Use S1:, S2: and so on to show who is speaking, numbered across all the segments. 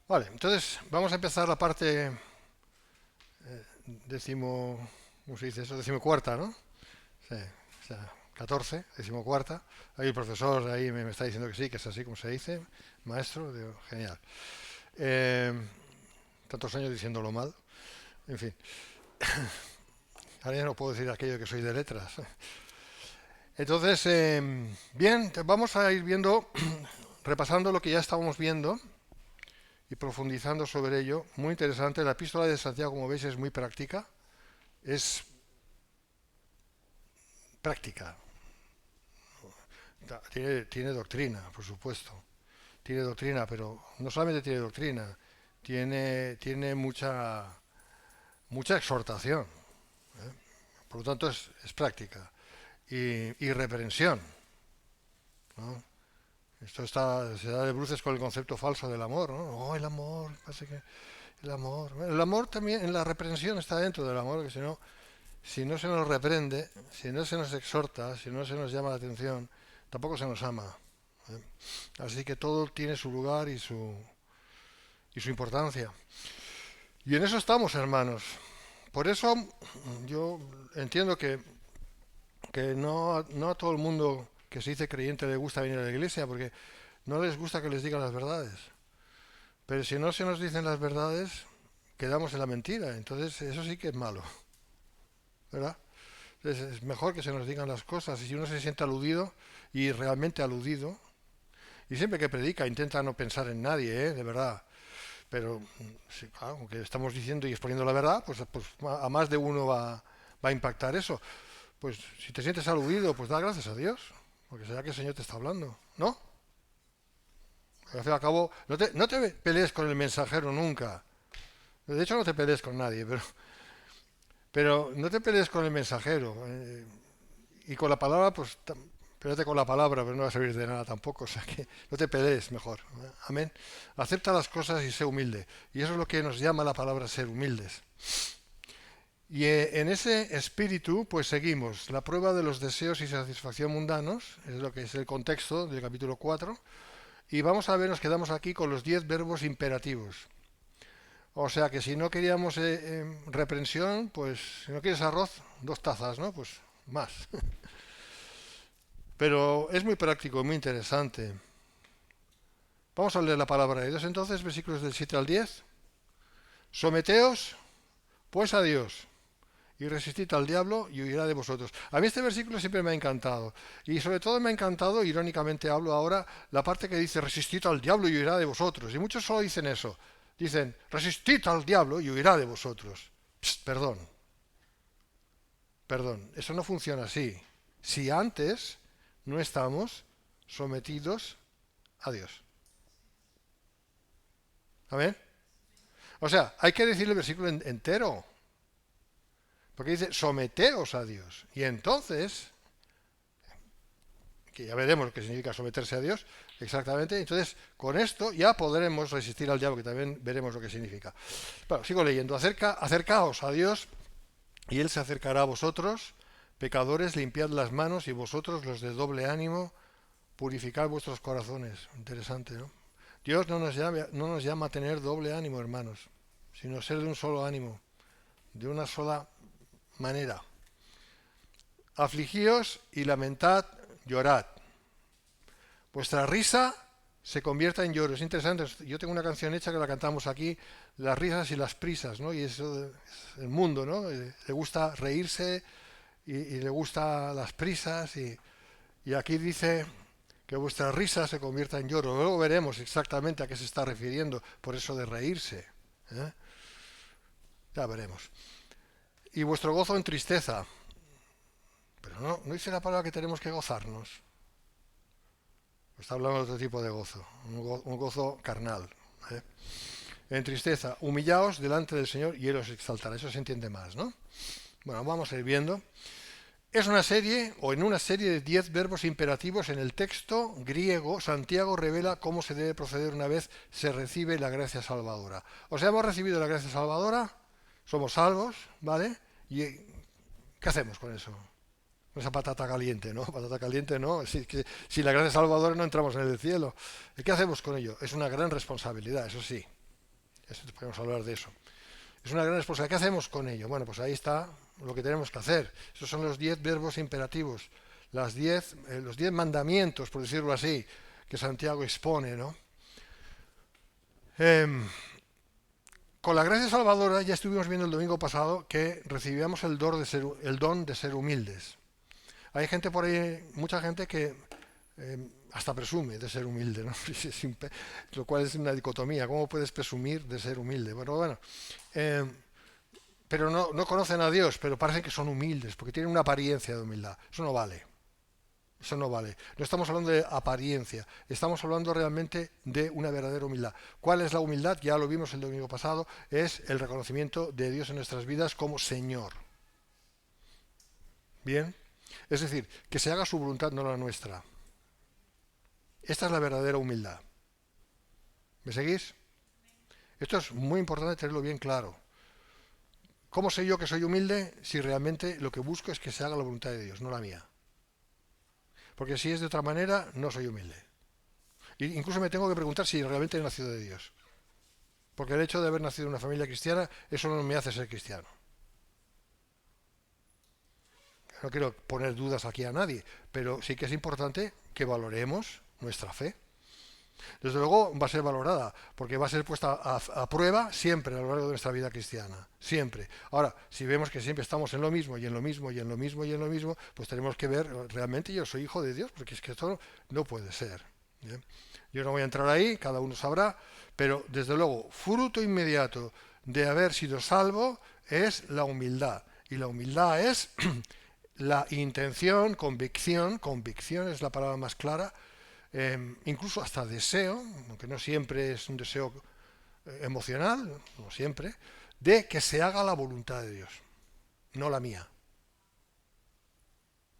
S1: Vale, entonces vamos a empezar la parte ¿cómo se dice eso? Decimocuarta, ¿no? Sí, o sea, 14, decimocuarta. Ahí el profesor ahí me está diciendo que sí, que es así como se dice. Maestro, digo, genial. Eh, Tantos años diciéndolo mal. En fin, ahora ya no puedo decir aquello que soy de letras. Entonces, bien, vamos a ir viendo, repasando lo que ya estábamos viendo y profundizando sobre ello. Muy interesante. La epístola de Santiago, como veis, es muy práctica. Es práctica. Tiene doctrina, por supuesto. Tiene doctrina, pero no solamente tiene doctrina, tiene mucha exhortación. Por lo tanto, es práctica. Y reprensión, ¿no? Se da de bruces con el concepto falso del amor, ¿no? Oh, el amor, parece que el amor. Bueno, el amor también, en la reprensión está dentro del amor, que si no se nos reprende, si no se nos exhorta, si no se nos llama la atención, tampoco se nos ama. ¿Eh? Así que todo tiene su lugar y su importancia. Y en eso estamos, hermanos. Por eso yo entiendo que no a todo el mundo que se dice creyente le gusta venir a la iglesia, porque no les gusta que les digan las verdades. Pero si no se nos dicen las verdades, quedamos en la mentira. Entonces eso sí que es malo, ¿verdad? Entonces es mejor que se nos digan las cosas. Y si uno se siente aludido y realmente aludido, y siempre que predica intenta no pensar en nadie, ¿eh? De verdad. Pero sí, claro, aunque estamos diciendo y exponiendo la verdad, pues a más de uno va a impactar eso. Pues si te sientes aludido, pues da gracias a Dios, porque será que el Señor te está hablando, ¿no? Al fin y al cabo, no te pelees con el mensajero nunca. De hecho, no te pelees con nadie, pero no te pelees con el mensajero. Y con la palabra, pues peleate con la palabra, pero no va a servir de nada tampoco. O sea que no te pelees mejor. Amén. Acepta las cosas y sé humilde. Y eso es lo que nos llama la palabra ser humildes. Y en ese espíritu, pues seguimos. La prueba de los deseos y satisfacción mundanos, es lo que es el contexto del capítulo 4. Y vamos a ver, nos quedamos aquí con los 10 verbos imperativos. O sea que si no queríamos reprensión, pues si no quieres arroz, 2 tazas, ¿no? Pues más. Pero es muy práctico, muy interesante. Vamos a leer la palabra de Dios entonces, versículos del 7 al 10. Someteos, pues a Dios, y resistid al diablo y huirá de vosotros. A mí este versículo siempre me ha encantado. Y sobre todo me ha encantado, irónicamente hablo ahora, la parte que dice resistid al diablo y huirá de vosotros. Y muchos solo dicen eso. Dicen, resistid al diablo y huirá de vosotros. Psst, perdón, eso no funciona así. Si antes no estamos sometidos a Dios. ¿Amén? O sea, hay que decir el versículo entero. Porque dice, someteos a Dios. Y entonces, que ya veremos lo que significa someterse a Dios, exactamente, entonces con esto ya podremos resistir al diablo, que también veremos lo que significa. Bueno, sigo leyendo. Acercaos a Dios y Él se acercará a vosotros. Pecadores, limpiad las manos y vosotros, los de doble ánimo, purificad vuestros corazones. Interesante, ¿no? Dios no nos llama a tener doble ánimo, hermanos, sino ser de un solo ánimo, de una sola manera. Afligíos y lamentad, llorad. Vuestra risa se convierta en lloro. Es interesante. Yo tengo una canción hecha que la cantamos aquí, las risas y las prisas, ¿no? Y eso es el mundo, ¿no? Le gusta reírse y le gusta las prisas y aquí dice que vuestra risa se convierta en lloro. Luego veremos exactamente a qué se está refiriendo por eso de reírse. ¿Eh? Ya veremos. Y vuestro gozo en tristeza. Pero no dice la palabra que tenemos que gozarnos. Está hablando de otro tipo de gozo, un gozo carnal. ¿Eh? En tristeza, humillaos delante del Señor y Él os exaltará. Eso se entiende más, ¿no? Bueno, vamos a ir viendo. Es una serie, o en una serie de 10 verbos imperativos en el texto griego, Santiago revela cómo se debe proceder una vez se recibe la gracia salvadora. O sea, hemos recibido la gracia salvadora, somos salvos, ¿vale? ¿Y qué hacemos con eso? Esa patata caliente, ¿no? Patata caliente, ¿no? Si la gracia salvadora no entramos en el cielo. ¿Y qué hacemos con ello? Es una gran responsabilidad, eso sí. Podemos hablar de eso. Es una gran responsabilidad. ¿Qué hacemos con ello? Bueno, pues ahí está lo que tenemos que hacer. Esos son los 10 verbos imperativos, los 10 mandamientos, por decirlo así, que Santiago expone, ¿no? Con la gracia salvadora ya estuvimos viendo el domingo pasado que recibíamos el don de ser humildes. Hay gente por ahí, mucha gente que hasta presume de ser humilde, ¿no? Lo cual es una dicotomía. ¿Cómo puedes presumir de ser humilde? Bueno, pero no conocen a Dios, pero parecen que son humildes, porque tienen una apariencia de humildad. Eso no vale. Eso no vale. No estamos hablando de apariencia, estamos hablando realmente de una verdadera humildad. ¿Cuál es la humildad? Ya lo vimos el domingo pasado, es el reconocimiento de Dios en nuestras vidas como Señor. Bien, es decir, que se haga su voluntad, no la nuestra. Esta es la verdadera humildad. ¿Me seguís? Esto es muy importante tenerlo bien claro. ¿Cómo sé yo que soy humilde si realmente lo que busco es que se haga la voluntad de Dios, no la mía? Porque si es de otra manera, no soy humilde. E incluso me tengo que preguntar si realmente he nacido de Dios. Porque el hecho de haber nacido en una familia cristiana, eso no me hace ser cristiano. No quiero poner dudas aquí a nadie, pero sí que es importante que valoremos nuestra fe. Desde luego va a ser valorada, porque va a ser puesta a prueba siempre a lo largo de nuestra vida cristiana, siempre. Ahora, si vemos que siempre estamos en lo mismo, y en lo mismo, y en lo mismo, y en lo mismo, pues tenemos que ver, realmente yo soy hijo de Dios, porque es que esto no puede ser. ¿Bien? Yo no voy a entrar ahí, cada uno sabrá, pero desde luego, fruto inmediato de haber sido salvo es la humildad. Y la humildad es la intención, convicción es la palabra más clara, incluso hasta deseo, aunque no siempre es un deseo emocional, no siempre, de que se haga la voluntad de Dios, no la mía.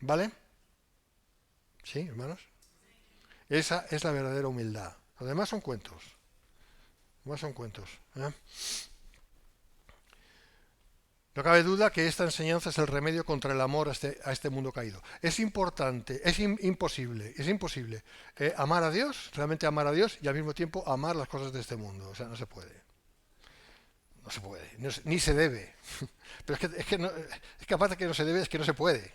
S1: ¿Vale? ¿Sí, hermanos? Esa es la verdadera humildad. Lo demás son cuentos. Lo demás son cuentos. No cabe duda que esta enseñanza es el remedio contra el amor a este mundo caído. Es importante, es imposible amar a Dios, realmente amar a Dios y al mismo tiempo amar las cosas de este mundo. O sea, no se puede. No se puede, ni se debe. Pero es que aparte que no se debe, es que no se puede.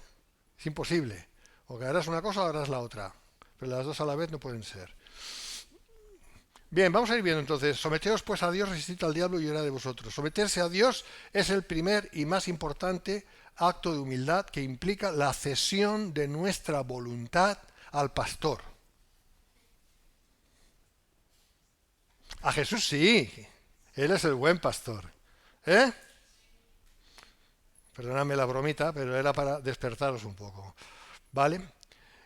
S1: Es imposible. O que harás una cosa o harás la otra. Pero las dos a la vez no pueden ser. Bien, vamos a ir viendo entonces. Someteos pues a Dios, resistid al diablo y huirá de vosotros. Someterse a Dios es el primer y más importante acto de humildad que implica la cesión de nuestra voluntad al pastor. A Jesús sí, Él es el buen pastor. Perdóname la bromita, pero era para despertaros un poco. ¿Vale?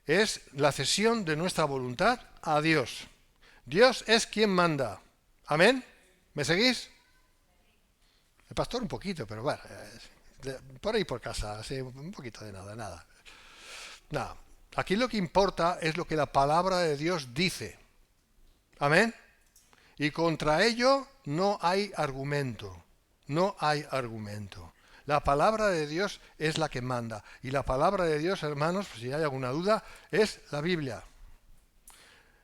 S1: Es la cesión de nuestra voluntad a Dios. Dios es quien manda. ¿Amén? ¿Me seguís? El pastor un poquito, pero bueno, por ahí por casa, así, un poquito de nada. Nada. Aquí lo que importa es lo que la palabra de Dios dice. ¿Amén? Y contra ello no hay argumento. No hay argumento. La palabra de Dios es la que manda. Y la palabra de Dios, hermanos, si hay alguna duda, es la Biblia.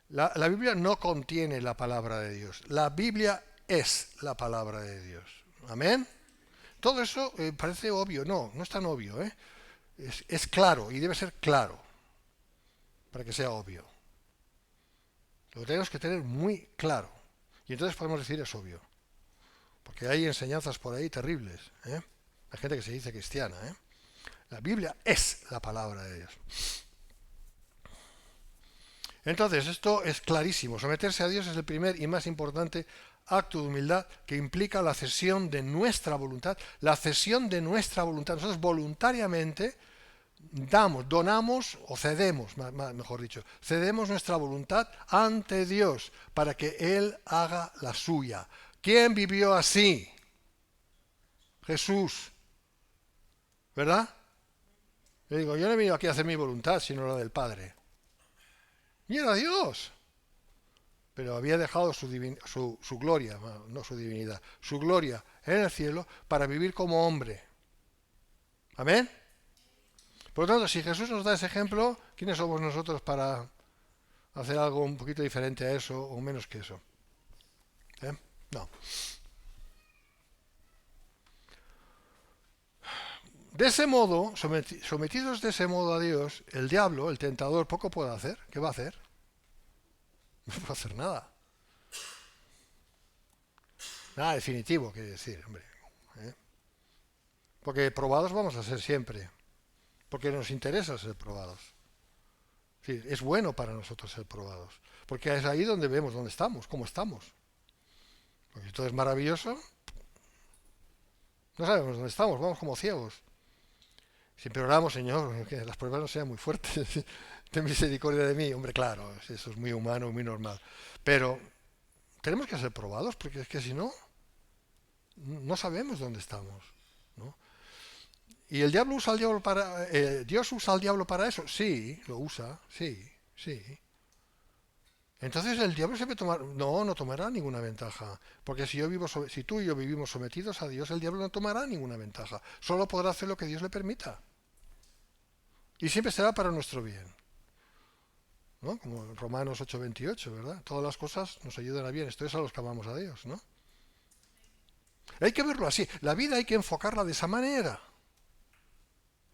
S1: La Biblia no contiene la palabra de Dios. La Biblia es la palabra de Dios. ¿Amén? Todo eso parece obvio. No es tan obvio. Es claro y debe ser claro para que sea obvio. Lo tenemos que tener muy claro. Y entonces podemos decir es obvio. Porque hay enseñanzas por ahí terribles. Hay gente que se dice cristiana. La Biblia es la palabra de Dios. Entonces, esto es clarísimo. Someterse a Dios es el primer y más importante acto de humildad que implica la cesión de nuestra voluntad. La cesión de nuestra voluntad. Nosotros voluntariamente donamos o cedemos, mejor dicho, cedemos nuestra voluntad ante Dios para que Él haga la suya. ¿Quién vivió así? Jesús. ¿Verdad? Le digo, yo no he venido aquí a hacer mi voluntad, sino la del Padre. Y era Dios. Pero había dejado su gloria, no su divinidad, su gloria en el cielo para vivir como hombre. ¿Amén? Por lo tanto, si Jesús nos da ese ejemplo, ¿quiénes somos nosotros para hacer algo un poquito diferente a eso o menos que eso? No. De ese modo, sometidos de ese modo a Dios, el diablo, el tentador, poco puede hacer. ¿Qué va a hacer? No va a hacer nada. Nada definitivo, quiere decir, hombre. ¿Eh? Porque probados vamos a ser siempre. Porque nos interesa ser probados. Sí, es bueno para nosotros ser probados. Porque es ahí donde vemos dónde estamos, cómo estamos. Porque si todo es maravilloso, no sabemos dónde estamos, vamos como ciegos. Siempre oramos, Señor, que las pruebas no sean muy fuertes. Ten misericordia de mí. Hombre, claro, eso es muy humano, muy normal. Pero tenemos que ser probados, porque es que si no, no sabemos dónde estamos, ¿no? ¿Y el diablo usa al diablo para... ¿Dios usa al diablo para eso? Sí, lo usa, sí, sí. Entonces el diablo siempre tomará... No, no tomará ninguna ventaja. Porque si tú y yo vivimos sometidos a Dios, el diablo no tomará ninguna ventaja. Solo podrá hacer lo que Dios le permita. Y siempre será para nuestro bien. ¿No? Como en Romanos 8:28, ¿verdad? Todas las cosas nos ayudan a bien. Esto es a los que amamos a Dios, ¿no? Hay que verlo así. La vida hay que enfocarla de esa manera.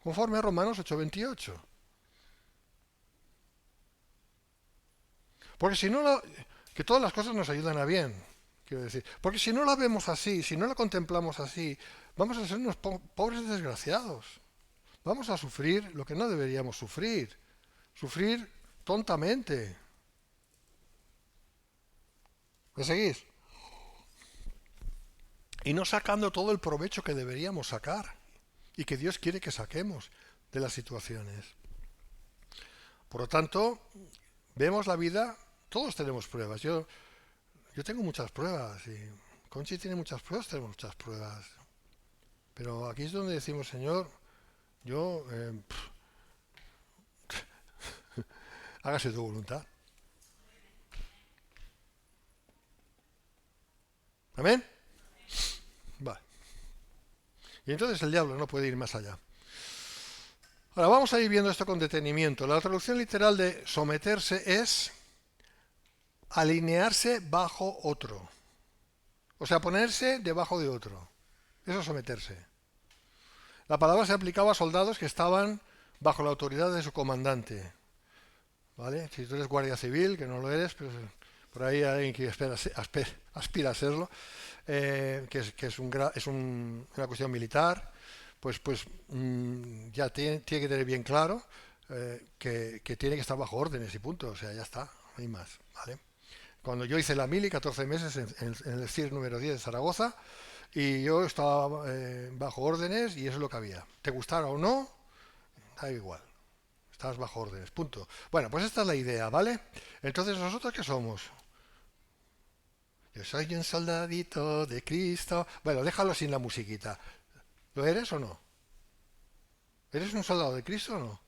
S1: Conforme a Romanos 8:28. Porque si no, que todas las cosas nos ayudan a bien, quiero decir. Porque si no la vemos así, si no la contemplamos así, vamos a ser unos pobres desgraciados. Vamos a sufrir lo que no deberíamos sufrir. Sufrir tontamente. ¿Me seguís? Y no sacando todo el provecho que deberíamos sacar y que Dios quiere que saquemos de las situaciones. Por lo tanto, vemos la vida, todos tenemos pruebas. Yo tengo muchas pruebas y Conchi tiene muchas pruebas, tenemos muchas pruebas. Pero aquí es donde decimos, Señor, yo, hágase tu voluntad. ¿Amén? Vale. Y entonces el diablo no puede ir más allá. Ahora vamos a ir viendo esto con detenimiento. La traducción literal de someterse es alinearse bajo otro. O sea, ponerse debajo de otro. Eso es someterse. La palabra se aplicaba a soldados que estaban bajo la autoridad de su comandante. ¿Vale? Si tú eres guardia civil, que no lo eres, pero por ahí hay alguien que aspira a serlo, que es una cuestión militar, pues ya tiene que tener bien claro que tiene que estar bajo órdenes y punto. O sea, ya está, no hay más. ¿Vale? Cuando yo hice la mili, 14 meses en el CIR número 10 de Zaragoza, y yo estaba bajo órdenes y eso es lo que había. Te gustara o no, da igual. Estabas bajo órdenes, punto. Bueno, pues esta es la idea, ¿vale? Entonces, ¿nosotros qué somos? Yo soy un soldadito de Cristo. Bueno, déjalo sin la musiquita. ¿Lo eres o no? ¿Eres un soldado de Cristo o no?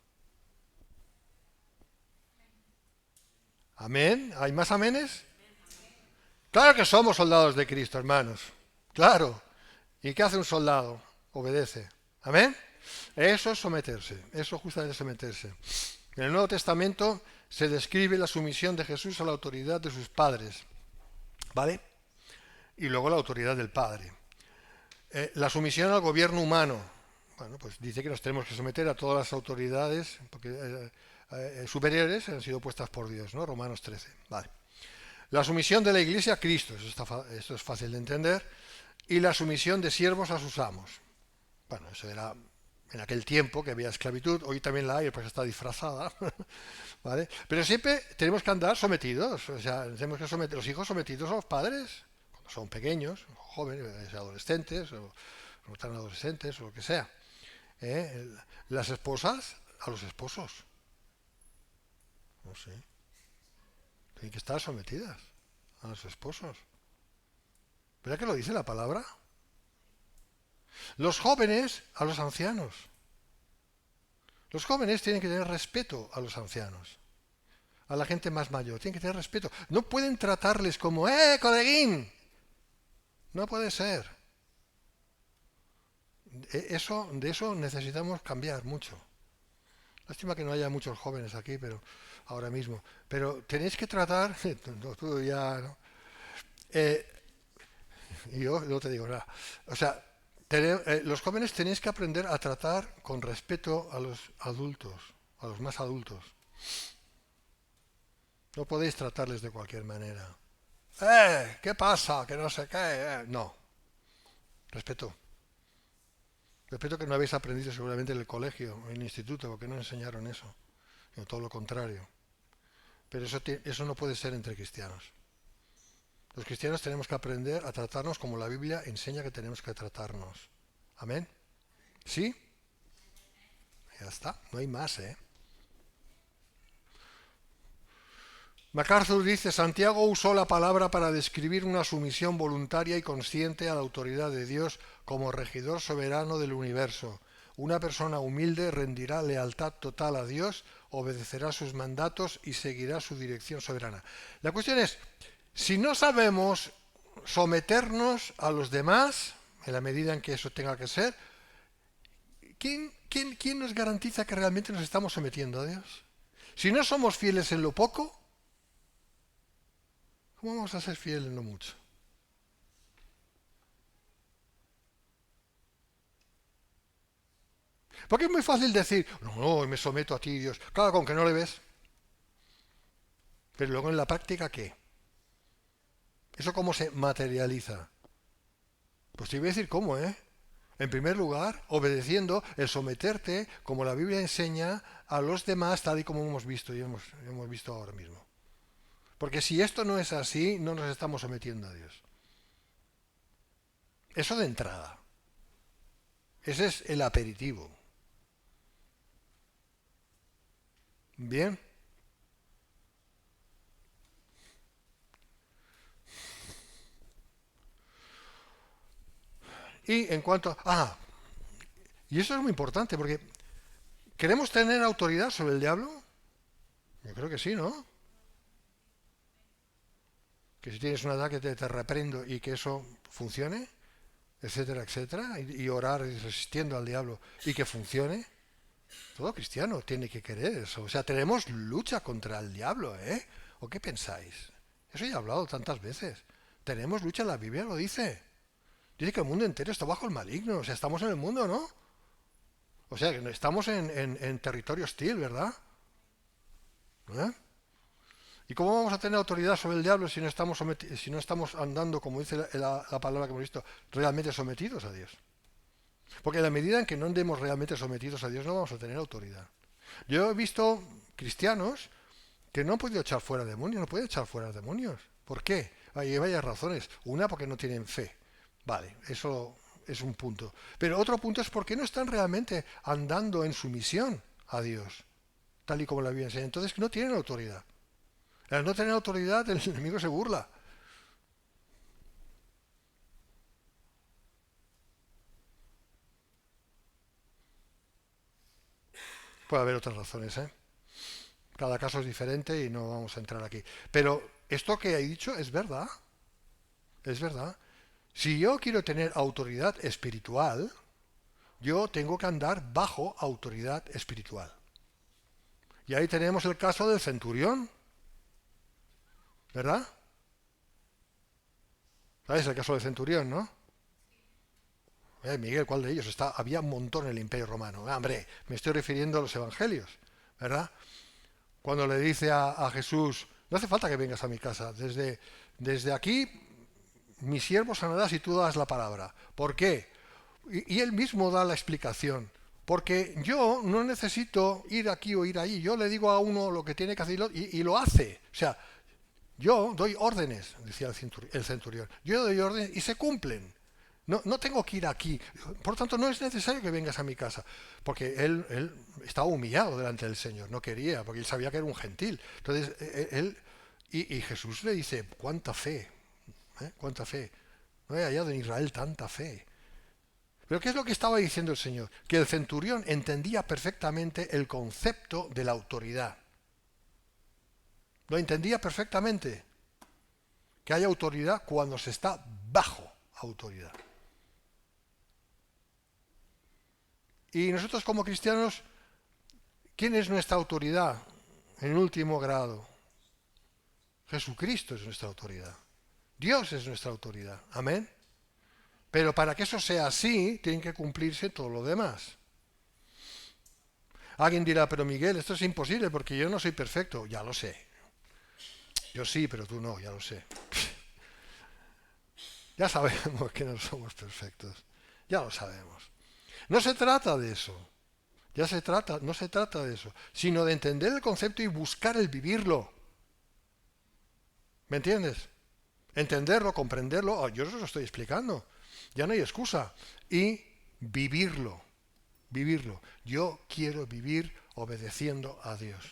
S1: ¿Amén? ¿Hay más amenes? Claro que somos soldados de Cristo, hermanos. Claro. ¿Y qué hace un soldado? Obedece. ¿Amén? Eso es someterse. Eso justamente es someterse. En el Nuevo Testamento se describe la sumisión de Jesús a la autoridad de sus padres. ¿Vale? Y luego la autoridad del Padre. La sumisión al gobierno humano. Bueno, pues dice que nos tenemos que someter a todas las autoridades porque, superiores han sido puestas por Dios, ¿no? Romanos 13. Vale. La sumisión de la Iglesia a Cristo, eso es fácil de entender, y la sumisión de siervos a sus amos. Bueno, eso era en aquel tiempo que había esclavitud, hoy también la hay, pues está disfrazada, ¿vale? Pero siempre tenemos que andar sometidos, o sea, tenemos que someter los hijos sometidos a los padres, cuando son pequeños, jóvenes, adolescentes, o no tan adolescentes, o lo que sea. Las esposas a los esposos, no sé, tienen que estar sometidas a los esposos. ¿Verdad que lo dice la palabra? Los jóvenes a los ancianos. Los jóvenes tienen que tener respeto a los ancianos, a la gente más mayor. Tienen que tener respeto. No pueden tratarles como, coleguín! No puede ser. De eso necesitamos cambiar mucho. Lástima que no haya muchos jóvenes aquí, pero ahora mismo. Pero tenéis que tratar, no, tú ya, ¿no? Y yo no te digo nada. O sea, Los jóvenes tenéis que aprender a tratar con respeto a los adultos, a los más adultos. No podéis tratarles de cualquier manera. ¿Qué pasa? Que no sé qué. No. Respeto. Respeto que no habéis aprendido seguramente en el colegio, en el instituto, porque no enseñaron eso. Sino todo lo contrario. Pero eso no puede ser entre cristianos. Los cristianos tenemos que aprender a tratarnos como la Biblia enseña que tenemos que tratarnos. ¿Amén? ¿Sí? Ya está. No hay más, ¿eh? MacArthur dice, Santiago usó la palabra para describir una sumisión voluntaria y consciente a la autoridad de Dios como regidor soberano del universo. Una persona humilde rendirá lealtad total a Dios, obedecerá sus mandatos y seguirá su dirección soberana. La cuestión es, si no sabemos someternos a los demás, en la medida en que eso tenga que ser, ¿quién nos garantiza que realmente nos estamos sometiendo a Dios? Si no somos fieles en lo poco, ¿cómo vamos a ser fieles en lo mucho? Porque es muy fácil decir, no, me someto a ti, Dios. Claro, con que no le ves. Pero luego en la práctica, ¿qué? ¿Eso cómo se materializa? Pues te voy a decir cómo, ¿eh? En primer lugar, obedeciendo el someterte, como la Biblia enseña, a los demás, tal y como hemos visto y hemos visto ahora mismo. Porque si esto no es así, no nos estamos sometiendo a Dios. Eso de entrada. Ese es el aperitivo. Bien. Y en cuanto... y eso es muy importante porque ¿queremos tener autoridad sobre el diablo? Yo creo que sí, ¿no? Que si tienes una edad que te reprendo y que eso funcione, etcétera, etcétera, y orar resistiendo al diablo y que funcione. Todo cristiano tiene que querer eso. O sea, tenemos lucha contra el diablo, ¿eh? ¿O qué pensáis? Eso ya he hablado tantas veces. Tenemos lucha, la Biblia lo dice. Dice que el mundo entero está bajo el maligno. O sea, estamos en el mundo, ¿no? O sea, que estamos en territorio hostil, ¿verdad? ¿Eh? ¿Y cómo vamos a tener autoridad sobre el diablo si no estamos andando, como dice la palabra que hemos visto, realmente sometidos a Dios? Porque en la medida en que no andemos realmente sometidos a Dios no vamos a tener autoridad. Yo he visto cristianos que no han podido echar fuera demonios, no pueden echar fuera demonios. ¿Por qué? Hay varias razones. Una, porque no tienen fe. Vale, eso es un punto. Pero otro punto es porque no están realmente andando en sumisión a Dios, tal y como la Biblia enseña. Entonces no tienen autoridad. Al no tener autoridad, el enemigo se burla. Puede haber otras razones, ¿eh? Cada caso es diferente y no vamos a entrar aquí. Pero esto que he dicho es verdad. Es verdad. Si yo quiero tener autoridad espiritual, yo tengo que andar bajo autoridad espiritual. Y ahí tenemos el caso del centurión, ¿verdad? ¿Sabes el caso del centurión, no? Miguel, ¿cuál de ellos? Había un montón en el Imperio Romano. Hombre, me estoy refiriendo a los evangelios, ¿verdad? Cuando le dice a Jesús, no hace falta que vengas a mi casa, desde aquí mi siervo sanará si tú das la palabra. ¿Por qué? Y él mismo da la explicación. Porque yo no necesito ir aquí o ir allí. Yo le digo a uno lo que tiene que hacer y lo hace. O sea, yo doy órdenes, decía el centurión. Yo doy órdenes y se cumplen. No tengo que ir aquí. Por lo tanto, no es necesario que vengas a mi casa. Porque él estaba humillado delante del Señor. No quería, porque él sabía que era un gentil. Entonces, y Jesús le dice, ¿cuánta fe? ¿Cuánta fe? No he hallado en Israel tanta fe. Pero ¿qué es lo que estaba diciendo el Señor? Que el centurión entendía perfectamente el concepto de la autoridad. Lo entendía perfectamente. Que hay autoridad cuando se está bajo autoridad. Y nosotros como cristianos, ¿quién es nuestra autoridad en último grado? Jesucristo es nuestra autoridad. Dios es nuestra autoridad. Amén. Pero para que eso sea así, tienen que cumplirse todo lo demás. Alguien dirá, pero Miguel, esto es imposible porque yo no soy perfecto. Ya lo sé. Yo sí, pero tú no, ya lo sé. Ya sabemos que no somos perfectos. Ya lo sabemos. No se trata de eso. No se trata de eso, sino de entender el concepto y buscar el vivirlo. ¿Me entiendes? Entenderlo, comprenderlo. Oh, yo os lo estoy explicando. Ya no hay excusa. Y vivirlo. Vivirlo. Yo quiero vivir obedeciendo a Dios.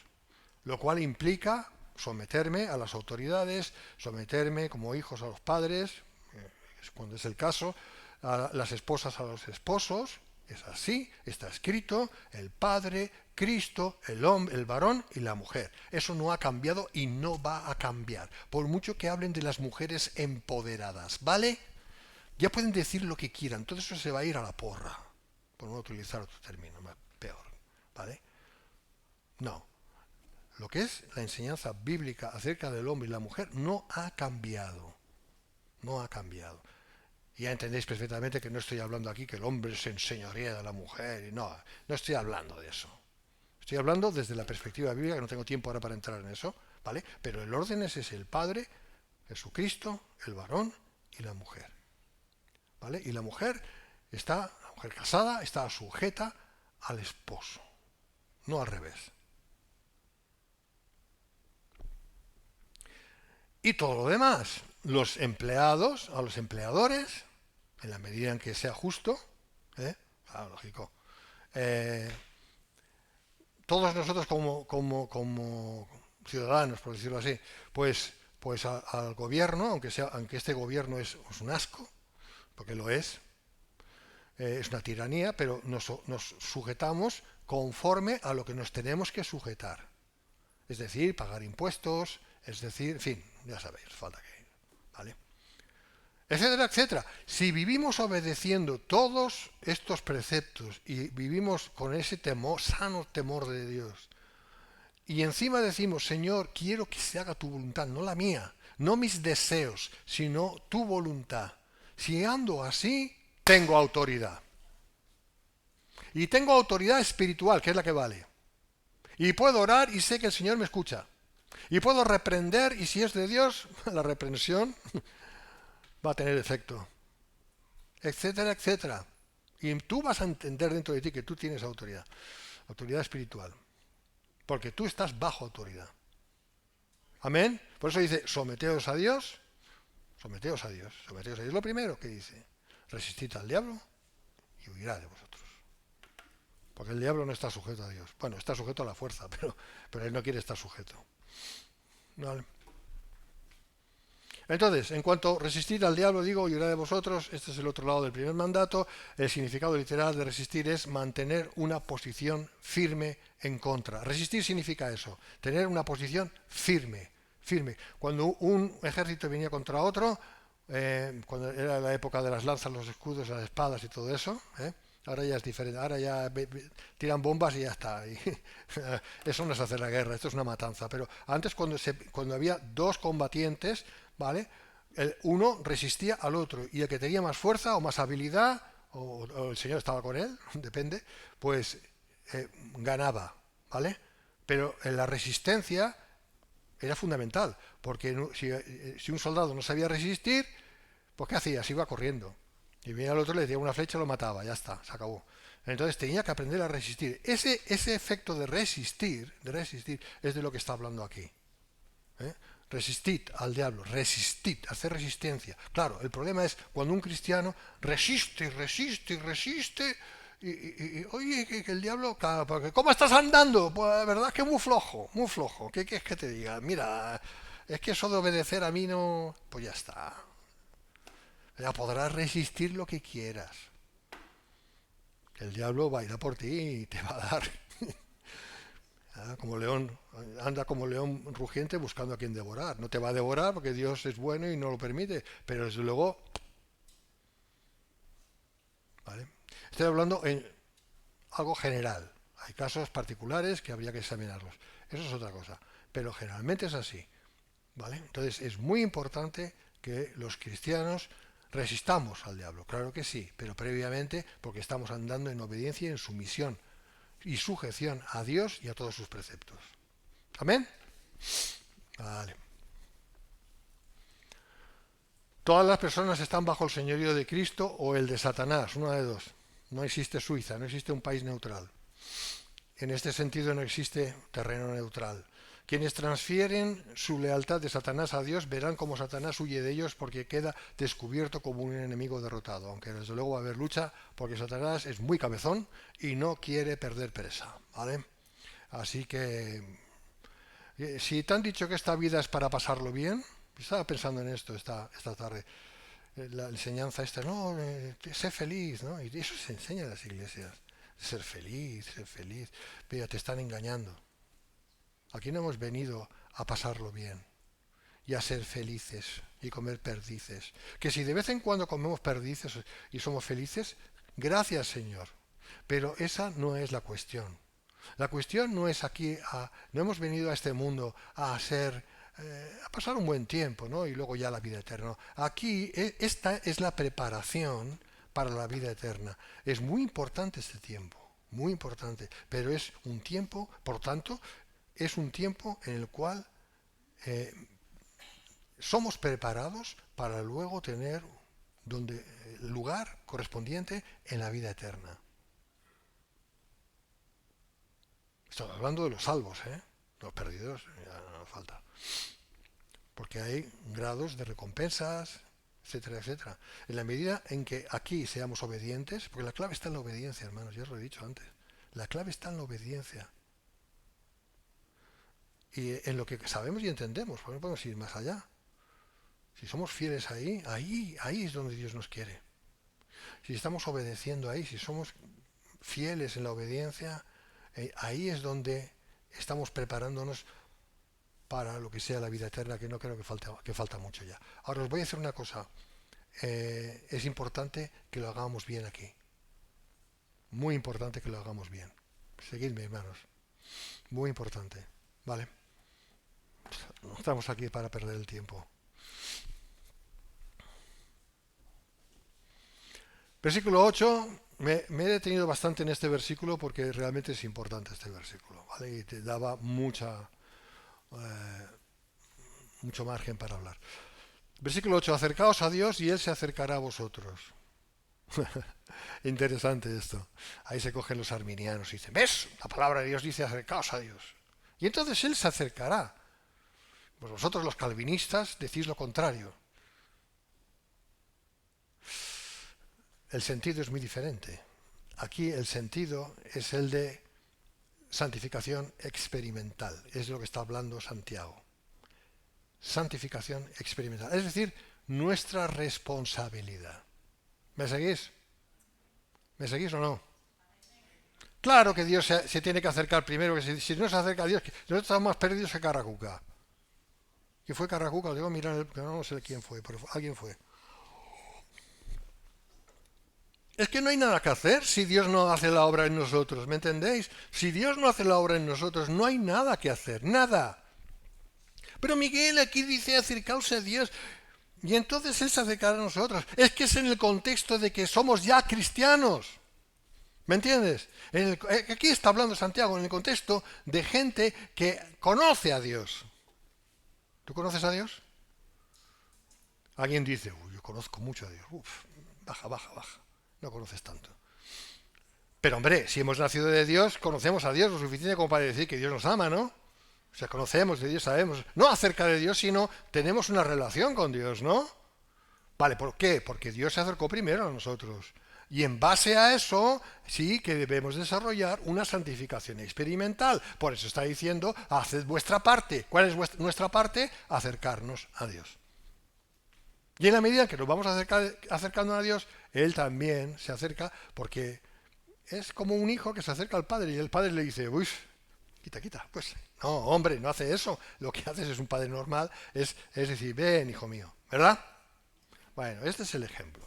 S1: Lo cual implica someterme a las autoridades, someterme como hijos a los padres, cuando es el caso, a las esposas a los esposos. Es así, está escrito, el Padre, Cristo, el hombre, el varón y la mujer. Eso no ha cambiado y no va a cambiar, por mucho que hablen de las mujeres empoderadas, ¿vale? Ya pueden decir lo que quieran, todo eso se va a ir a la porra, por no utilizar otro término, más peor, ¿vale? No. Lo que es la enseñanza bíblica acerca del hombre y la mujer no ha cambiado. No ha cambiado. Y ya entendéis perfectamente que no estoy hablando aquí que el hombre se enseñorea de la mujer. No, no estoy hablando de eso. Estoy hablando desde la perspectiva bíblica, que no tengo tiempo ahora para entrar en eso, ¿vale? Pero el orden es ese, el Padre, Jesucristo, el varón y la mujer. ¿Vale? Y la mujer casada, está sujeta al esposo, no al revés. Y todo lo demás, los empleados a los empleadores, en la medida en que sea justo, claro, lógico. Todos nosotros como ciudadanos, por decirlo así, pues al gobierno, aunque este gobierno es un asco, porque lo es una tiranía, pero nos sujetamos conforme a lo que nos tenemos que sujetar. Es decir, pagar impuestos, es decir, en fin, ya sabéis, falta que... ¿Vale? Etcétera, etcétera. Si vivimos obedeciendo todos estos preceptos y vivimos con ese temor, sano temor de Dios, y encima decimos, Señor, quiero que se haga tu voluntad, no la mía, no mis deseos, sino tu voluntad. Si ando así, tengo autoridad. Y tengo autoridad espiritual, que es la que vale. Y puedo orar y sé que el Señor me escucha. Y puedo reprender y si es de Dios, la reprensión va a tener efecto. Etcétera, etcétera. Y tú vas a entender dentro de ti que tú tienes autoridad. Autoridad espiritual. Porque tú estás bajo autoridad. Amén. Por eso dice, someteos a Dios. Someteos a Dios. Someteos a Dios. Lo primero que dice, resistid al diablo y huirá de vosotros. Porque el diablo no está sujeto a Dios. Bueno, está sujeto a la fuerza, pero él no quiere estar sujeto. ¿Vale? Entonces, en cuanto a resistir al diablo, digo, huirá de vosotros. Este es el otro lado del primer mandato. El significado literal de resistir es mantener una posición firme en contra. Resistir significa eso, tener una posición firme, firme. Cuando un ejército venía contra otro, cuando era la época de las lanzas, los escudos, las espadas y todo eso, ahora ya es diferente, ahora ya tiran bombas y ya está. Eso no es hacer la guerra, esto es una matanza. Pero antes cuando había dos combatientes, ¿vale? Uno resistía al otro y el que tenía más fuerza o más habilidad, o el Señor estaba con él, depende, pues ganaba, ¿vale? Pero en la resistencia era fundamental, porque si un soldado no sabía resistir, pues ¿qué hacía? Se iba corriendo. Y venía al otro, le tiraba una flecha y lo mataba, ya está, se acabó. Entonces tenía que aprender a resistir. Ese efecto de resistir es de lo que está hablando aquí. Resistid al diablo, resistid, hacer resistencia. Claro, el problema es cuando un cristiano resiste y oye, que el diablo, claro, porque ¿cómo estás andando? Pues la verdad es que muy flojo, muy flojo. ¿Qué quieres que te diga? Mira, es que eso de obedecer a mí no... Pues ya está. Ya podrás resistir lo que quieras. El diablo va a ir a por ti y te va a dar. Como león, anda como león rugiente buscando a quien devorar. No te va a devorar porque Dios es bueno y no lo permite, pero desde luego, ¿vale? Estoy hablando en algo general. Hay casos particulares que habría que examinarlos. Eso es otra cosa, pero generalmente es así, ¿vale? Entonces es muy importante que los cristianos Resistamos al diablo, claro que sí, pero previamente porque estamos andando en obediencia y en sumisión y sujeción a Dios y a todos sus preceptos. ¿Amén? Vale. Todas las personas están bajo el señorío de Cristo o el de Satanás, una de dos. No existe Suiza, no existe un país neutral. En este sentido no existe terreno neutral. Quienes transfieren su lealtad de Satanás a Dios verán como Satanás huye de ellos porque queda descubierto como un enemigo derrotado. Aunque desde luego va a haber lucha porque Satanás es muy cabezón y no quiere perder presa. ¿Vale? Así que si te han dicho que esta vida es para pasarlo bien, estaba pensando en esto esta tarde. La enseñanza esta, no, sé feliz, ¿no? Y eso se enseña en las iglesias. Ser feliz, ser feliz. Pero te están engañando. Aquí no hemos venido a pasarlo bien y a ser felices y comer perdices. Que si de vez en cuando comemos perdices y somos felices, gracias Señor. Pero esa no es la cuestión. La cuestión no es aquí, no hemos venido a este mundo a pasar un buen tiempo, ¿no? Y luego ya la vida eterna. Aquí esta es la preparación para la vida eterna. Es muy importante este tiempo, muy importante, pero es un tiempo, por tanto, es un tiempo en el cual somos preparados para luego tener el lugar correspondiente en la vida eterna. Estoy hablando de los salvos, los perdidos, ya no falta. Porque hay grados de recompensas, etcétera, etcétera. En la medida en que aquí seamos obedientes, porque la clave está en la obediencia, hermanos, ya os lo he dicho antes. La clave está en la obediencia. Y en lo que sabemos y entendemos, porque no podemos ir más allá. Si somos fieles ahí es donde Dios nos quiere. Si estamos obedeciendo ahí, si somos fieles en la obediencia, ahí es donde estamos preparándonos para lo que sea la vida eterna, que no creo que falta mucho ya. Ahora os voy a decir una cosa. Es importante que lo hagamos bien aquí. Muy importante que lo hagamos bien. Seguidme, hermanos. Muy importante. ¿Vale? No estamos aquí para perder el tiempo. Versículo 8. Me he detenido bastante en este versículo porque realmente es importante este versículo. ¿Vale? Y te daba mucho margen para hablar. Versículo 8. Acercaos a Dios y Él se acercará a vosotros. Interesante esto. Ahí se cogen los arminianos y dicen, ¿ves? La palabra de Dios dice acercaos a Dios. Y entonces Él se acercará. Pues vosotros los calvinistas decís lo contrario. El sentido es muy diferente. Aquí el sentido es el de santificación experimental. Es lo que está hablando Santiago. Santificación experimental. Es decir, nuestra responsabilidad. ¿Me seguís? ¿Me seguís o no? Claro que Dios se tiene que acercar primero, que si no se acerca a Dios, que nosotros estamos más perdidos que Carracuca. ¿Quién fue Carracuca? Lo digo, mirar, no sé quién fue, pero alguien fue. Es que no hay nada que hacer si Dios no hace la obra en nosotros, ¿me entendéis? Si Dios no hace la obra en nosotros, no hay nada que hacer, nada. Pero Miguel aquí dice acercaos a Dios y entonces Él se acercará a nosotros. Es que es en el contexto de que somos ya cristianos. ¿Me entiendes? Aquí está hablando Santiago en el contexto de gente que conoce a Dios. ¿Tú conoces a Dios? Alguien dice, yo conozco mucho a Dios. Baja. No conoces tanto. Pero hombre, si hemos nacido de Dios, conocemos a Dios lo suficiente como para decir que Dios nos ama, ¿no? O sea, conocemos de Dios, sabemos, no acerca de Dios, sino tenemos una relación con Dios, ¿no? Vale, ¿por qué? Porque Dios se acercó primero a nosotros. Y en base a eso, sí que debemos desarrollar una santificación experimental. Por eso está diciendo, haced vuestra parte. ¿Cuál es nuestra parte? Acercarnos a Dios. Y en la medida que nos vamos acercando a Dios, Él también se acerca, porque es como un hijo que se acerca al padre y el padre le dice, uy, quita. Pues no, hombre, no hace eso. Lo que haces es un padre normal, es decir, ven, hijo mío, ¿verdad? Bueno, este es el ejemplo.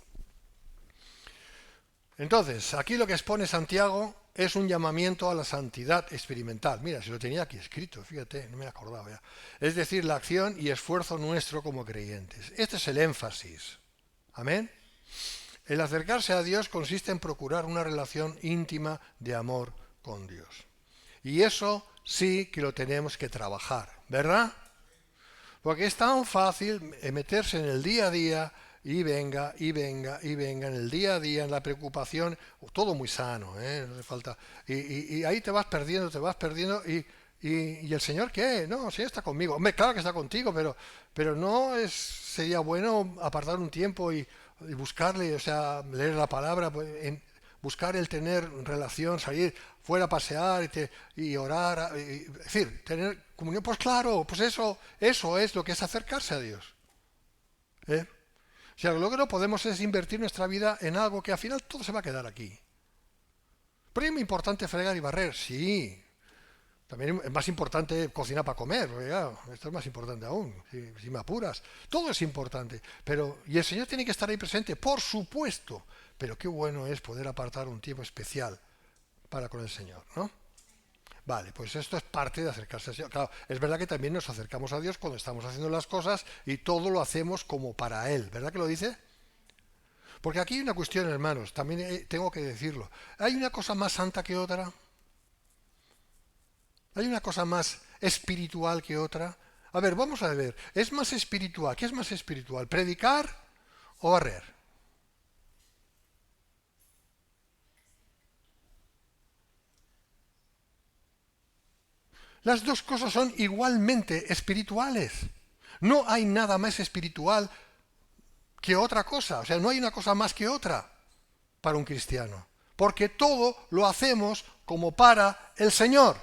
S1: Entonces, aquí lo que expone Santiago es un llamamiento a la santidad experimental. Mira, si lo tenía aquí escrito, fíjate, no me acordaba ya. Es decir, la acción y esfuerzo nuestro como creyentes. Este es el énfasis. Amén. El acercarse a Dios consiste en procurar una relación íntima de amor con Dios. Y eso sí que lo tenemos que trabajar, ¿verdad? Porque es tan fácil meterse en el día a día y venga, y venga, y venga, en el día a día, en la preocupación, todo muy sano, ¿eh? No hace falta. Y ahí te vas perdiendo, ¿y el Señor qué? No, sí está conmigo. Hombre, claro que está contigo, pero no sería bueno apartar un tiempo y buscarle, o sea, leer la palabra, pues, buscar el tener relación, salir fuera a pasear y orar, es decir, tener comunión, pues claro, pues eso es lo que es acercarse a Dios. ¿Eh? O sea, lo que no podemos es invertir nuestra vida en algo que al final todo se va a quedar aquí. Pero es muy importante fregar y barrer, sí. También es más importante cocinar para comer, porque, claro, esto es más importante aún, si me apuras. Todo es importante, y el Señor tiene que estar ahí presente, por supuesto. Pero qué bueno es poder apartar un tiempo especial para con el Señor, ¿no? Vale, pues esto es parte de acercarse al Señor. Claro, es verdad que también nos acercamos a Dios cuando estamos haciendo las cosas y todo lo hacemos como para Él, ¿verdad que lo dice? Porque aquí hay una cuestión, hermanos, también tengo que decirlo. ¿Hay una cosa más santa que otra? ¿Hay una cosa más espiritual que otra? A ver, vamos a ver. ¿Es más espiritual? ¿Qué es más espiritual? ¿Predicar o barrer? Las dos cosas son igualmente espirituales. No hay nada más espiritual que otra cosa. O sea, no hay una cosa más que otra para un cristiano. Porque todo lo hacemos como para el Señor.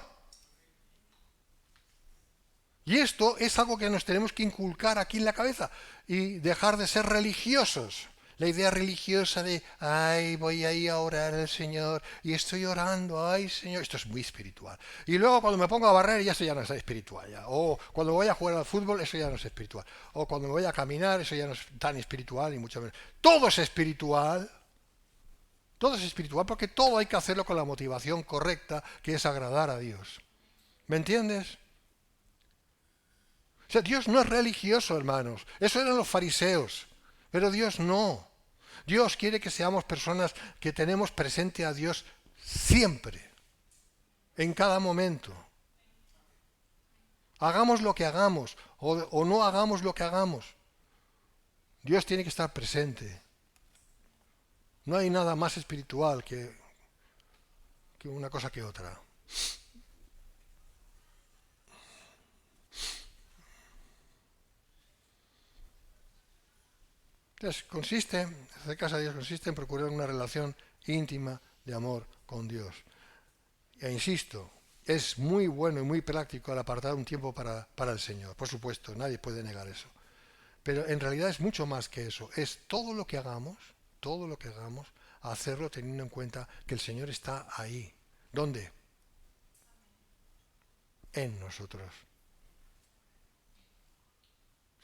S1: Y esto es algo que nos tenemos que inculcar aquí en la cabeza y dejar de ser religiosos. La idea religiosa de, ay, voy ahí a orar al Señor y estoy orando, ay, Señor, esto es muy espiritual. Y luego cuando me pongo a barrer, ya eso ya no es espiritual. Ya. O cuando voy a jugar al fútbol, eso ya no es espiritual. O cuando me voy a caminar, eso ya no es tan espiritual, ni mucho menos. Todo es espiritual porque todo hay que hacerlo con la motivación correcta, que es agradar a Dios. ¿Me entiendes? O sea, Dios no es religioso, hermanos. Eso eran los fariseos. Pero Dios no. Dios quiere que seamos personas que tenemos presente a Dios siempre, en cada momento. Hagamos lo que hagamos o no hagamos lo que hagamos. Dios tiene que estar presente. No hay nada más espiritual que una cosa que otra. Entonces, acercarse a Dios consiste en procurar una relación íntima de amor con Dios. E insisto, es muy bueno y muy práctico el apartar un tiempo para el Señor. Por supuesto, nadie puede negar eso. Pero en realidad es mucho más que eso. Es todo lo que hagamos, hacerlo teniendo en cuenta que el Señor está ahí. ¿Dónde? En nosotros.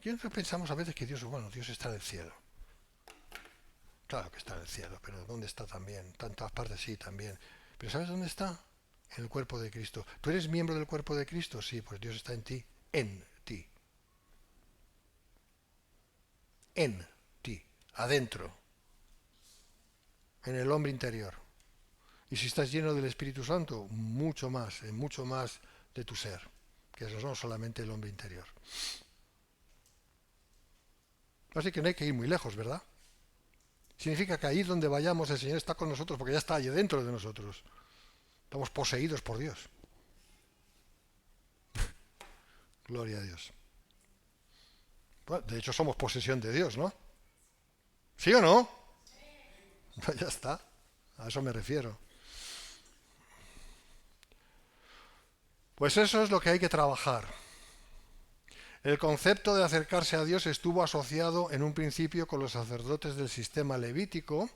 S1: Y nosotros pensamos a veces que Dios está en el cielo. Claro que está en el cielo, pero ¿dónde está también? Tantas partes sí, también. Pero ¿sabes dónde está? En el cuerpo de Cristo. ¿Tú eres miembro del cuerpo de Cristo? Sí, pues Dios está en ti, en ti. En ti, adentro, en el hombre interior. Y si estás lleno del Espíritu Santo, mucho más de tu ser, que eso no solamente el hombre interior. Así que no hay que ir muy lejos, ¿verdad? Significa que ahí donde vayamos el Señor está con nosotros porque ya está allí dentro de nosotros. Estamos poseídos por Dios. Gloria a Dios. Bueno, de hecho somos posesión de Dios, ¿no? ¿Sí o no? Ya está. A eso me refiero. Pues eso es lo que hay que trabajar. El concepto de acercarse a Dios estuvo asociado en un principio con los sacerdotes del sistema levítico,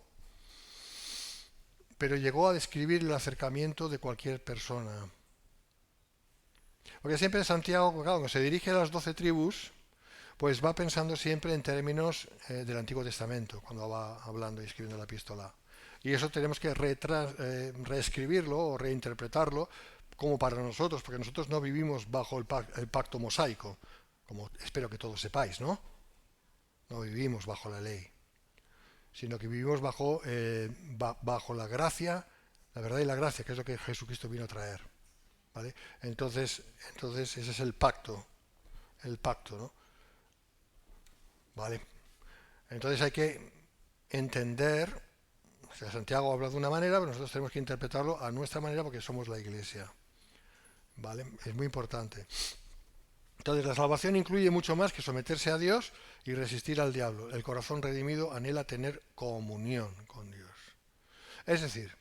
S1: pero llegó a describir el acercamiento de cualquier persona. Porque siempre en Santiago, claro, cuando se dirige a las 12 tribus, pues va pensando siempre en términos del Antiguo Testamento, cuando va hablando y escribiendo la epístola. Y eso tenemos que reescribirlo o reinterpretarlo como para nosotros, porque nosotros no vivimos bajo el pacto mosaico, como espero que todos sepáis, ¿no? No vivimos bajo la ley. sino que vivimos bajo la gracia, la verdad y la gracia, que es lo que Jesucristo vino a traer. ¿Vale? Entonces ese es el pacto, ¿no? ¿Vale? Entonces hay que entender, o sea, Santiago habla de una manera, pero nosotros tenemos que interpretarlo a nuestra manera porque somos la Iglesia. ¿Vale? Es muy importante. Entonces la salvación incluye mucho más que someterse a Dios y resistir al diablo. El corazón redimido anhela tener comunión con Dios. Es decir,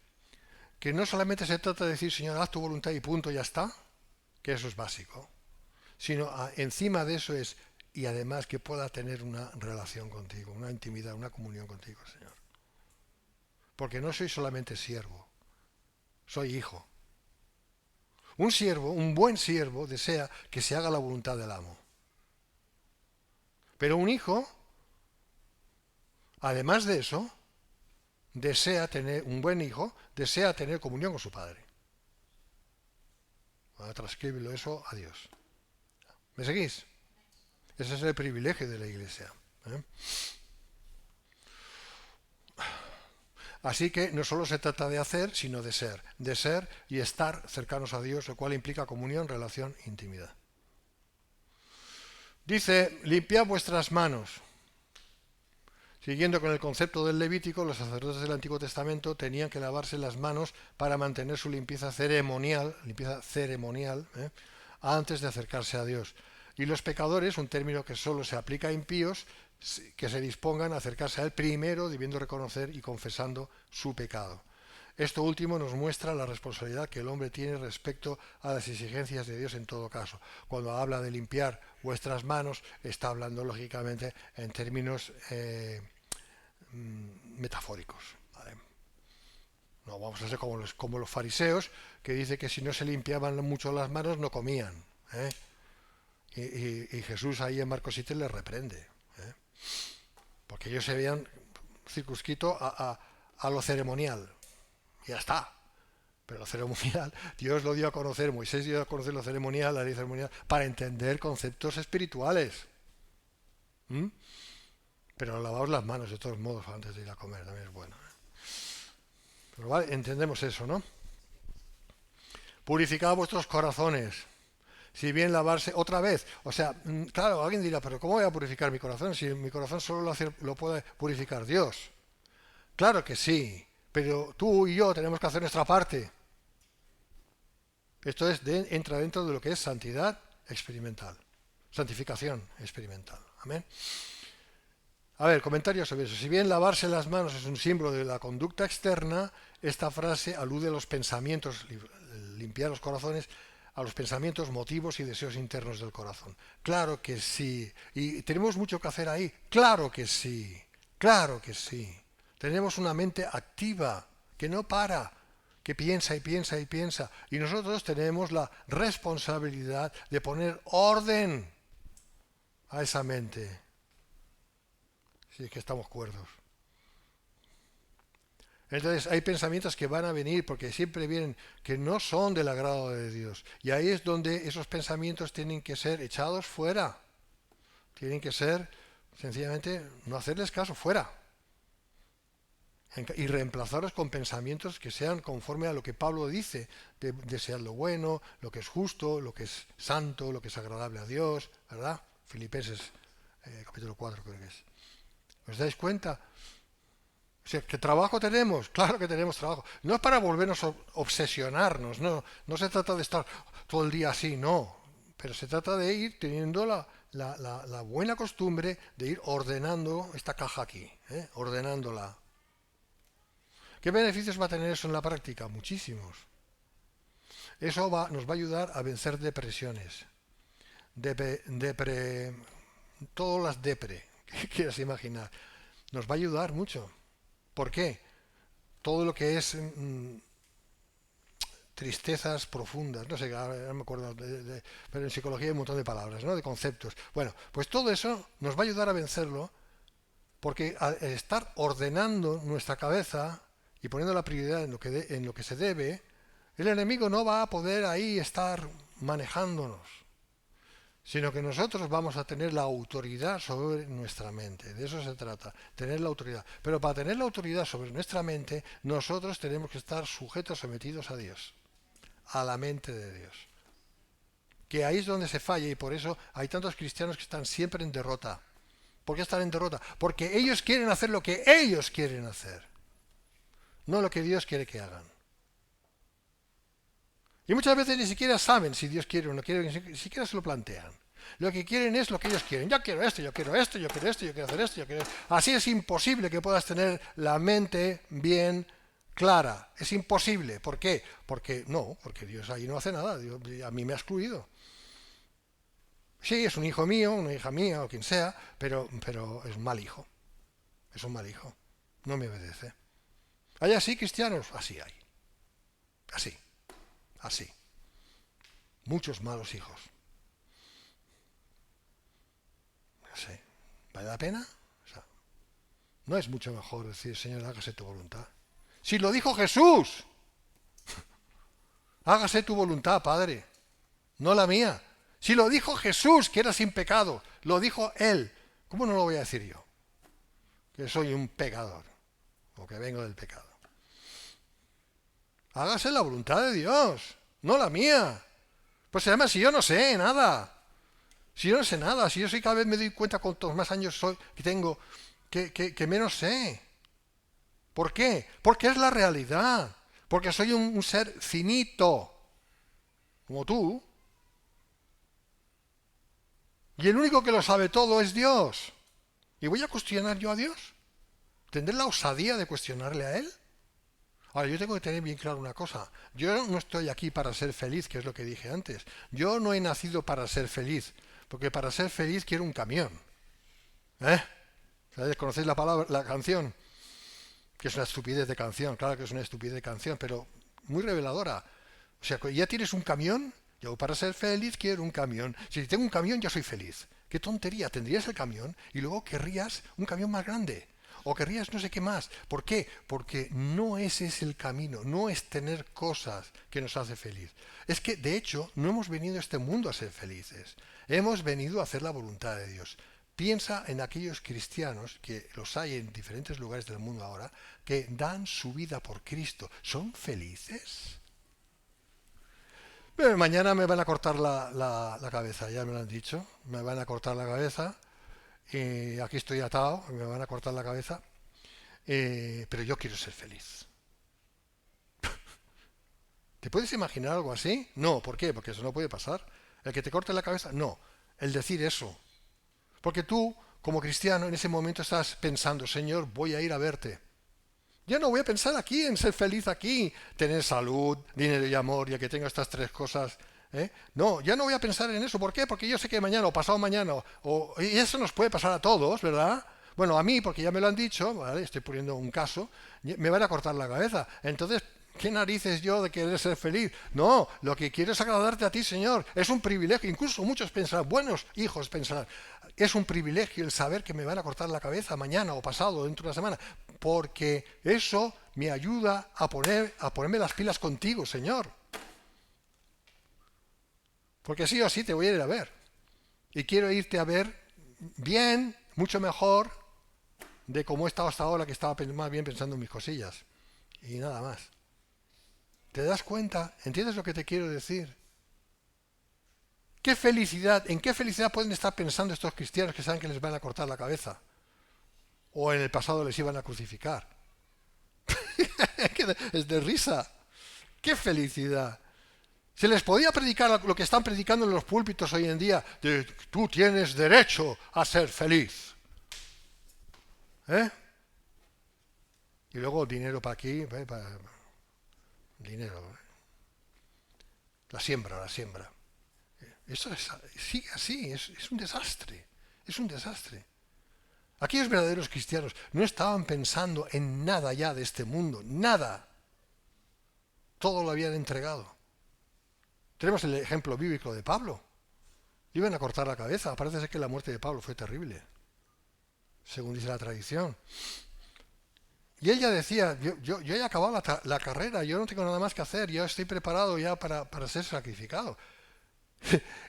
S1: que no solamente se trata de decir, Señor, haz tu voluntad y punto, ya está, que eso es básico, sino encima de eso es, y además que pueda tener una relación contigo, una intimidad, una comunión contigo, Señor. Porque no soy solamente siervo, soy hijo. Un siervo, un buen siervo, desea que se haga la voluntad del amo. Pero un hijo, además de eso, un buen hijo, desea tener comunión con su padre. Voy a transcribirlo eso a Dios. ¿Me seguís? Ese es el privilegio de la Iglesia. Así que no solo se trata de hacer, sino de ser y estar cercanos a Dios, lo cual implica comunión, relación, intimidad. Dice, limpiad vuestras manos. Siguiendo con el concepto del Levítico, los sacerdotes del Antiguo Testamento tenían que lavarse las manos para mantener su limpieza ceremonial, antes de acercarse a Dios. Y los pecadores, un término que solo se aplica a impíos, que se dispongan a acercarse a Él primero, debiendo reconocer y confesando su pecado. Esto último nos muestra la responsabilidad que el hombre tiene respecto a las exigencias de Dios en todo caso. Cuando habla de limpiar vuestras manos, está hablando lógicamente en términos metafóricos. ¿Vale? No vamos a ser como los fariseos, que dice que si no se limpiaban mucho las manos no comían. Y Jesús ahí en Marcos 7 les reprende. Porque ellos se habían circunscrito a lo ceremonial. Y ya está. Pero lo ceremonial, Dios lo dio a conocer, Moisés dio a conocer lo ceremonial, la ley ceremonial, para entender conceptos espirituales. Pero lavaos las manos de todos modos antes de ir a comer, también es bueno. Pero vale, entendemos eso, ¿no? Purificad vuestros corazones. Si bien lavarse otra vez, o sea, claro, alguien dirá, pero ¿cómo voy a purificar mi corazón si mi corazón solo lo puede purificar Dios? Claro que sí, pero tú y yo tenemos que hacer nuestra parte. Esto entra dentro de lo que es santidad experimental, santificación experimental. Amén. A ver, comentarios sobre eso. Si bien lavarse las manos es un símbolo de la conducta externa, esta frase alude a los pensamientos, limpiar los corazones, a los pensamientos, motivos y deseos internos del corazón. Claro que sí. ¿Y tenemos mucho que hacer ahí? Claro que sí. Claro que sí. Tenemos una mente activa, que no para, que piensa y piensa y piensa. Y nosotros tenemos la responsabilidad de poner orden a esa mente. Si es que estamos cuerdos. Entonces hay pensamientos que van a venir, porque siempre vienen, que no son del agrado de Dios. Y ahí es donde esos pensamientos tienen que ser echados fuera. Tienen que ser, sencillamente, no hacerles caso, fuera. Y reemplazarlos con pensamientos que sean conforme a lo que Pablo dice, de desear lo bueno, lo que es justo, lo que es santo, lo que es agradable a Dios, ¿verdad? Filipenses capítulo 4 creo que es. ¿Os dais cuenta? O sea, ¿qué trabajo tenemos? Claro que tenemos trabajo. No es para volvernos a obsesionarnos, no se trata de estar todo el día así, no. Pero se trata de ir teniendo la buena costumbre de ir ordenando esta caja aquí, ordenándola. ¿Qué beneficios va a tener eso en la práctica? Muchísimos. Eso nos va a ayudar a vencer depresiones. Todas las depre que quieras imaginar. Nos va a ayudar mucho. ¿Por qué? Todo lo que es tristezas profundas, no sé, ahora no me acuerdo, pero en psicología hay un montón de palabras, ¿no? De conceptos. Bueno, pues todo eso nos va a ayudar a vencerlo, porque al estar ordenando nuestra cabeza y poniendo la prioridad en lo que se debe, el enemigo no va a poder ahí estar manejándonos, sino que nosotros vamos a tener la autoridad sobre nuestra mente. De eso se trata, tener la autoridad. Pero para tener la autoridad sobre nuestra mente, nosotros tenemos que estar sujetos, sometidos a Dios, a la mente de Dios. Que ahí es donde se falla y por eso hay tantos cristianos que están siempre en derrota. ¿Por qué están en derrota? Porque ellos quieren hacer lo que ellos quieren hacer, no lo que Dios quiere que hagan. Y muchas veces ni siquiera saben si Dios quiere o no quiere, ni siquiera se lo plantean. Lo que quieren es lo que ellos quieren. Yo quiero esto, yo quiero esto, yo quiero esto, yo quiero hacer esto, yo quiero esto. Así es imposible que puedas tener la mente bien clara. Es imposible. ¿Por qué? Porque Dios ahí no hace nada. Dios a mí me ha excluido. Sí, es un hijo mío, una hija mía o quien sea, pero es un mal hijo. Es un mal hijo. No me obedece. ¿Hay así cristianos? Así hay. Así. Así. Muchos malos hijos. No sé. ¿Vale la pena? O sea, no es mucho mejor decir, Señor, hágase tu voluntad. Si lo dijo Jesús. Hágase tu voluntad, Padre. No la mía. Si lo dijo Jesús, que era sin pecado. Lo dijo Él. ¿Cómo no lo voy a decir yo? Que soy un pecador. O que vengo del pecado. Hágase la voluntad de Dios, no la mía. Pues además, si yo no sé nada, si yo no sé nada, si yo soy cada vez me doy cuenta cuantos más años soy que tengo, que menos sé. ¿Por qué? Porque es la realidad. Porque soy un ser finito, como tú. Y el único que lo sabe todo es Dios. ¿Y voy a cuestionar yo a Dios? ¿Tendré la osadía de cuestionarle a Él? Ahora, yo tengo que tener bien claro una cosa. Yo no estoy aquí para ser feliz, que es lo que dije antes. Yo no he nacido para ser feliz, porque para ser feliz quiero un camión. ¿Sabéis? ¿Conocéis la canción? Que es una estupidez de canción, claro que es una estupidez de canción, pero muy reveladora. O sea, ya tienes un camión, yo para ser feliz quiero un camión. Si tengo un camión, ya soy feliz. Qué tontería, tendrías el camión y luego querrías un camión más grande. O querrías no sé qué más. ¿Por qué? Porque no ese es el camino, no es tener cosas que nos hace feliz. Es que, de hecho, no hemos venido a este mundo a ser felices. Hemos venido a hacer la voluntad de Dios. Piensa en aquellos cristianos, que los hay en diferentes lugares del mundo ahora, que dan su vida por Cristo. ¿Son felices? Mañana me van a cortar la cabeza, ya me lo han dicho. Me van a cortar la cabeza. Y aquí estoy atado, me van a cortar la cabeza, pero yo quiero ser feliz. ¿Te puedes imaginar algo así? No, ¿por qué? Porque eso no puede pasar. El que te corte la cabeza, no. El decir eso. Porque tú, como cristiano, en ese momento estás pensando, Señor, voy a ir a verte. Ya no voy a pensar aquí en ser feliz aquí, tener salud, dinero y amor, ya que tengo estas tres cosas. No, ya no voy a pensar en eso. ¿Por qué? Porque yo sé que mañana o pasado mañana, y eso nos puede pasar a todos, ¿verdad? Bueno, a mí, porque ya me lo han dicho, ¿vale? Estoy poniendo un caso, me van a cortar la cabeza. Entonces, ¿qué narices yo de querer ser feliz? No, lo que quiero es agradarte a ti, Señor. Es un privilegio. Incluso muchos pensarán, buenos hijos pensarán, es un privilegio el saber que me van a cortar la cabeza mañana o pasado, dentro de una semana, porque eso me ayuda a ponerme las pilas contigo, Señor. Porque sí o sí te voy a ir a ver. Y quiero irte a ver bien, mucho mejor de cómo he estado hasta ahora, que estaba más bien pensando en mis cosillas. Y nada más. ¿Te das cuenta? ¿Entiendes lo que te quiero decir? ¿Qué felicidad, en qué felicidad pueden estar pensando estos cristianos que saben que les van a cortar la cabeza? O en el pasado les iban a crucificar. Es de risa. ¡Qué felicidad! Se les podía predicar lo que están predicando en los púlpitos hoy en día, de tú tienes derecho a ser feliz. Y luego dinero para aquí, dinero. La siembra. Eso sigue así, es un desastre. Es un desastre. Aquellos verdaderos cristianos no estaban pensando en nada ya de este mundo, nada. Todo lo habían entregado. Tenemos el ejemplo bíblico de Pablo. Le iban a cortar la cabeza. Parece ser que la muerte de Pablo fue terrible, según dice la tradición. Y él ya decía, yo ya he acabado la carrera, yo no tengo nada más que hacer, yo estoy preparado ya para ser sacrificado.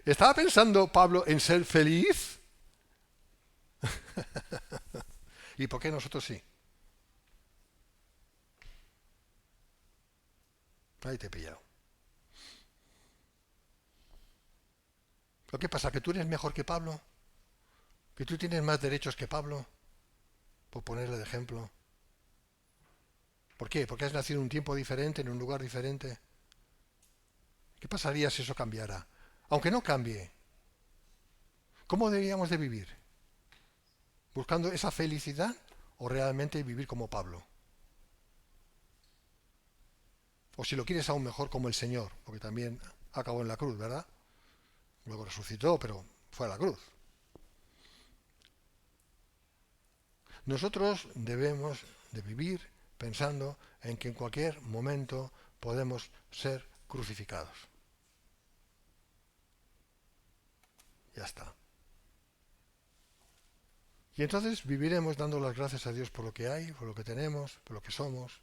S1: ¿Estaba pensando Pablo en ser feliz? ¿Y por qué nosotros sí? Ahí te he pillado. ¿Lo que pasa? ¿Que tú eres mejor que Pablo? ¿Que tú tienes más derechos que Pablo? Por ponerle de ejemplo. ¿Por qué? Porque has nacido en un tiempo diferente, en un lugar diferente. ¿Qué pasaría si eso cambiara? Aunque no cambie, ¿cómo deberíamos de vivir? ¿Buscando esa felicidad o realmente vivir como Pablo? O si lo quieres aún mejor como el Señor, porque también acabó en la cruz, ¿verdad? Luego resucitó, pero fue a la cruz. Nosotros debemos de vivir pensando en que en cualquier momento podemos ser crucificados. Ya está. Y entonces viviremos dando las gracias a Dios por lo que hay, por lo que tenemos, por lo que somos.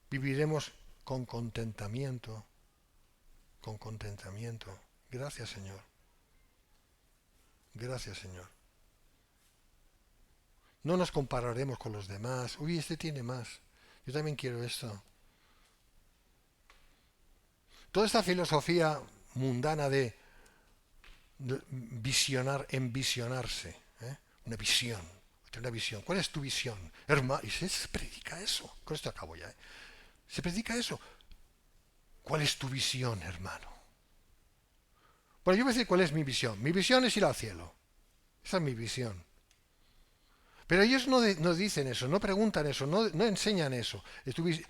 S1: Viviremos con contentamiento, con contentamiento. Gracias, Señor. Gracias, Señor. No nos compararemos con los demás. Uy, este tiene más. Yo también quiero esto. Toda esta filosofía mundana de visionar, envisionarse, ¿eh? Una visión, una visión. ¿Cuál es tu visión? Hermano, y se predica eso. Con esto acabo ya. Se predica eso. ¿Cuál es tu visión, hermano? Bueno, yo voy a decir cuál es mi visión. Mi visión es ir al cielo. Esa es mi visión. Pero ellos no dicen eso, no preguntan eso, no enseñan eso.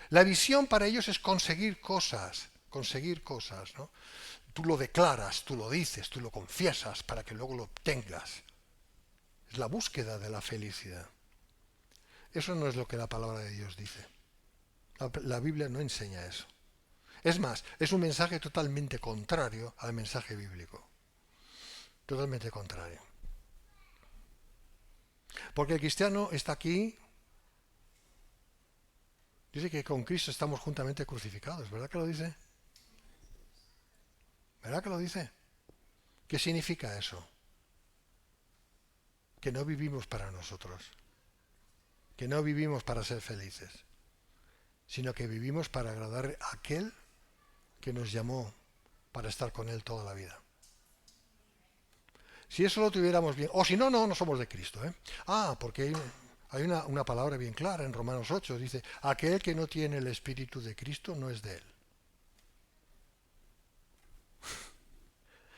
S1: La visión para ellos es conseguir cosas, ¿no? Tú lo declaras, tú lo dices, tú lo confiesas para que luego lo obtengas. Es la búsqueda de la felicidad. Eso no es lo que la palabra de Dios dice. La Biblia no enseña eso. Es más, es un mensaje totalmente contrario al mensaje bíblico. Totalmente contrario. Porque el cristiano está aquí, dice que con Cristo estamos juntamente crucificados, ¿verdad que lo dice? ¿Verdad que lo dice? ¿Qué significa eso? Que no vivimos para nosotros, que no vivimos para ser felices, sino que vivimos para agradar a aquel que nos llamó para estar con Él toda la vida. Si eso lo tuviéramos bien, o si no, no somos de Cristo, ¿eh? Porque hay una palabra bien clara en Romanos 8, dice, aquel que no tiene el Espíritu de Cristo no es de Él.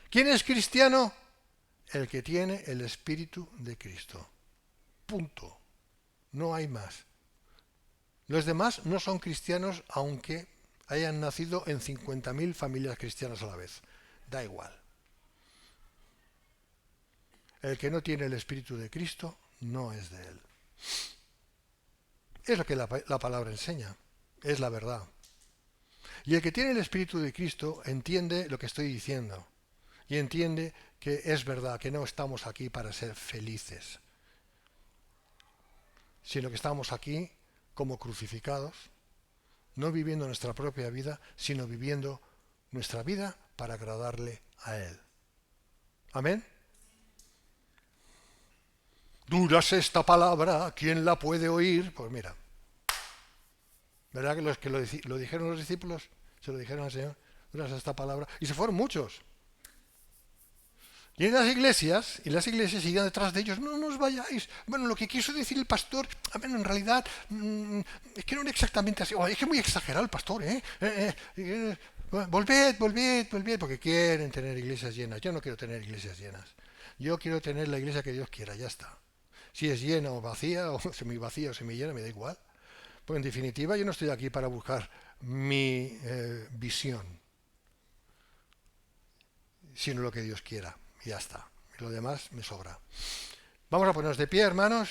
S1: ¿Quién es cristiano? El que tiene el Espíritu de Cristo. Punto. No hay más. Los demás no son cristianos aunque hayan nacido en 50.000 familias cristianas a la vez. Da igual. El que no tiene el Espíritu de Cristo no es de Él. Es lo que la palabra enseña. Es la verdad. Y el que tiene el Espíritu de Cristo entiende lo que estoy diciendo. Y entiende que es verdad, que no estamos aquí para ser felices, sino que estamos aquí como crucificados, no viviendo nuestra propia vida, sino viviendo nuestra vida para agradarle a Él. Amén. Duras esta palabra, ¿quién la puede oír? Pues mira, ¿verdad que los que lo dijeron los discípulos? Se lo dijeron al Señor, duras esta palabra, y se fueron muchos. Y las iglesias seguían detrás de ellos, no os vayáis. Bueno, lo que quiso decir el pastor, en realidad, es que no era exactamente así. Es que es muy exagerado el pastor, volved, porque quieren tener iglesias llenas. Yo no quiero tener iglesias llenas. Yo quiero tener la iglesia que Dios quiera, ya está. Si es llena o vacía, o semi vacía o semi llena, me da igual. Pues en definitiva, yo no estoy aquí para buscar mi visión, sino lo que Dios quiera. Y ya está. Y lo demás me sobra. Vamos a ponernos de pie, hermanos.